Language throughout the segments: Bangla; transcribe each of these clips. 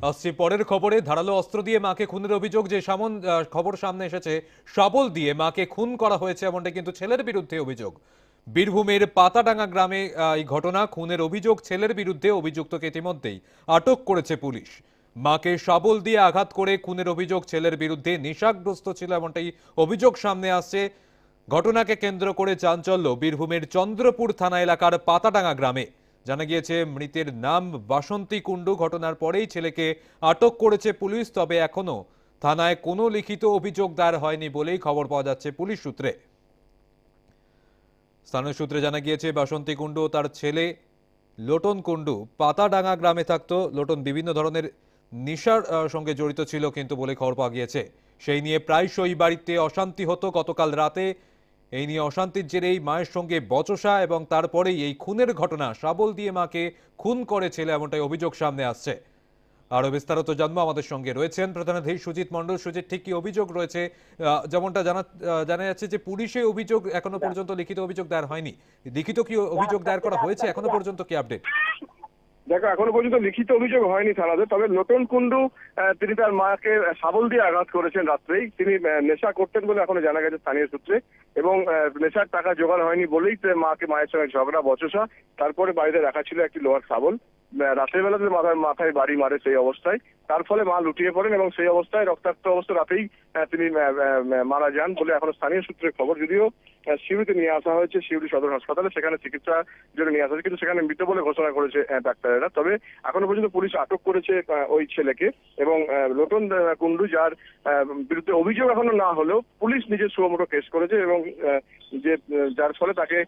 আসছি পরের খবরে। ধারালো অস্ত্র দিয়ে মাকে খুনের অভিযোগ, যে খবর সামনে এসেছে, শাবল দিয়ে মাকে খুন করা হয়েছে এমনটা কিন্তু ছেলের বিরুদ্ধে অভিযোগ। বীরভূমের পাতাডাঙ্গা গ্রামে এই ঘটনা। খুনের অভিযোগ ছেলের বিরুদ্ধে, অভিযুক্তকে ইতিমধ্যেই আটক করেছে পুলিশ। মাকে শাবল দিয়ে আঘাত করে খুনের অভিযোগ ছেলের বিরুদ্ধে। নেশাগ্রস্ত ছিল এমনটাই অভিযোগ সামনে আসছে। ঘটনাকে কেন্দ্র করে চাঞ্চল্য বীরভূমের চন্দ্রপুর থানা এলাকার পাতাডাঙ্গা গ্রামে। জানা গিয়েছে মৃতের নাম বাসন্তী কুণ্ডু। ঘটনার পরেই ছেলেকে আটক করেছে পুলিশ, তবে এখনো থানায় কোনো লিখিত অভিযোগ দায়ের হয়নি বলেই খবর পাওয়া যাচ্ছে পুলিশ সূত্রে। স্থানীয় সূত্রে জানা গিয়েছে বাসন্তী কুণ্ডু ও তার ছেলে লোটন কুণ্ডু পাতাডাঙ্গা গ্রামে থাকতো। লোটন বিভিন্ন ধরনের নেশার সঙ্গে জড়িত ছিল কিন্তু বলে খবর পাওয়া গিয়েছে। সেই নিয়ে প্রায়শই বাড়িতে অশান্তি হতো। গতকাল রাতে এই নিয়ে অশান্তির জেরেই মায়ের সঙ্গে বচসা এবং তারপরেই এই খুনের ঘটনা। শাবল দিয়ে মাকে খুন করে ছেলে, এমনটাই অভিযোগ সামনে আসছে। আরো বিস্তারিত জানবো, আমাদের সঙ্গে রয়েছেন প্রতিনিধি সুজিত মণ্ডল। সুজিত, ঠিক কি অভিযোগ রয়েছে? যেমনটা জানা যাচ্ছে যে পুলিশে অভিযোগ এখনো পর্যন্ত লিখিত অভিযোগ দায়ের হয়নি। লিখিত কি অভিযোগ দায়ের করা হয়েছে এখনো পর্যন্ত, কি আপডেট? দেখো, এখনো পর্যন্ত লিখিত অভিযোগ হয়নি থানাতে। তবে নতুন কুণ্ডু তিনি তার মাকে শাবল দিয়ে আঘাত করেছেন রাত্রেই। তিনি নেশা করতেন বলে এখনো জানা গেছে স্থানীয় সূত্রে, এবং নেশার টাকা জোগাড় হয়নি বলেই মায়ের সঙ্গে ঝগড়া বচসা। তারপরে বাড়িতে রাখা ছিল একটি লোহার শাবল। রাতের বেলাতে মাথায় বাড়ি মারে সেই অবস্থায়। তার ফলে মা লুটিয়ে পড়েন এবং সেই অবস্থায় রক্তাক্ত অবস্থা রাতেই তিনি মারা যান বলে এখনো স্থানীয় সূত্রের খবর। যদিও সিউড়িতে নিয়ে আসা হয়েছে, সিউড়ি সদর হাসপাতালে, সেখানে চিকিৎসার জন্য নিয়ে আসা হয়েছে, কিন্তু সেখানে মৃত বলে ঘোষণা করেছে ডাক্তারেরা। তবে এখনো পর্যন্ত পুলিশ আটক করেছে ওই ছেলেকে, এবং লোটন কুণ্ডু, যার বিরুদ্ধে অভিযোগ এখনো না হলেও পুলিশ নিজের সুমোটো কেস করেছে, এবং যে যার ফলে তাকে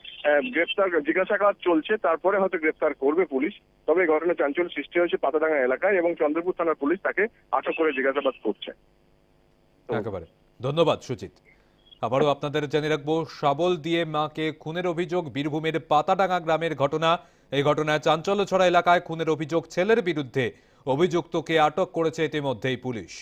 গ্রেফতার, জিজ্ঞাসাবাদ চলছে, তারপরে হয়তো গ্রেফতার করবে পুলিশ। তবে এই ঘটনায় চাঞ্চল্য সৃষ্টি হয়েছে পাতাডাঙ্গা এলাকায়, এবং চন্দ্রপুর থানার পুলিশ তাকে আটক করে জিজ্ঞাসাবাদ করছে। একেবারে ধন্যবাদ সুজিত। আবারও আপনাদের জানিয়ে রাখবো, শাবল দিয়ে মাকে খুনের অভিযোগ, বীরভূমের পাতাডাঙ্গা গ্রামের ঘটনা। এই ঘটনায় চাঞ্চল্য ছড়া এলাকায়। খুনের অভিযোগ ছেলের বিরুদ্ধে, অভিযুক্তকে আটক করেছে ইতিমধ্যেই পুলিশ।